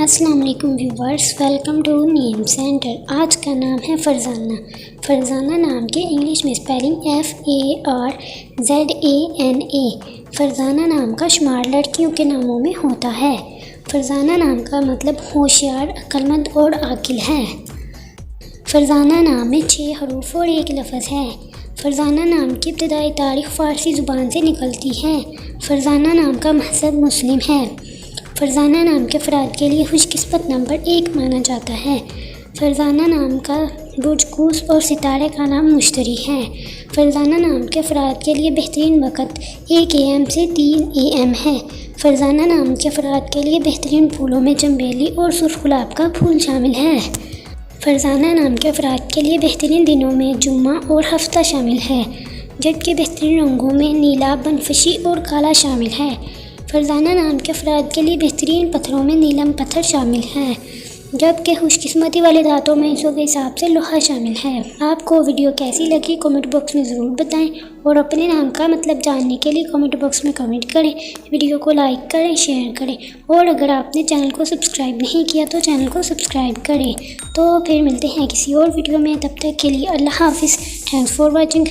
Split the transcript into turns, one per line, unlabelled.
अस्सलाम वालेकुम viewers, welcome to name centre. आज का नाम है फरजाना। फरजाना नाम के इंग्लिश में स्पेलिंग FARZANA। फरजाना नाम का शुमार लड़कियों के नामों में होता है। फरजाना नाम का मतलब होशियार, अक्लमंद और आकिल है। फरजाना नाम में 6 हरूफ और 1 लफ्ज़ है। फरजाना नाम की इब्तिदाई तारीख़ फ़ारसी ज़ुबान से निकलती है। फरजाना नाम का महज़ब मुस्लिम है। फरजाना नाम के अफराद के लिए खुशकिस्मत नंबर 1 माना जाता है। फरजाना नाम का बुर्ज कूस और सितारे का नाम मुश्तरी है। फरजाना नाम के अफराद के लिए बेहतरीन वक़्त 1 AM से 3 AM है। फरजाना नाम के अफराद के लिए बेहतरीन फूलों में चमेली और सुर्ख गुलाब का फूल शामिल है। फरजाना नाम के अफराद के लिए बेहतरीन दिनों में जुम्मा और हफ्ता शामिल है, जबकि बेहतरीन रंगों में नीला, बनफशी और काला शामिल है। फरजाना नाम के अफराद के लिए बेहतरीन पत्थरों में नीलम पत्थर शामिल है, जबकि खुशकिस्मती वाले धातों में हिस्सों के हिसाब से लोहा शामिल है। आपको वीडियो कैसी लगी कमेंट बॉक्स में ज़रूर बताएं और अपने नाम का मतलब जानने के लिए कमेंट बॉक्स में कमेंट करें। वीडियो को लाइक करें, शेयर करें और अगर आपने चैनल को सब्सक्राइब नहीं किया तो चैनल को सब्सक्राइब करें। तो फिर मिलते हैं किसी और वीडियो में, तब तक के लिए अल्लाह हाफिज़। Thanks for watching.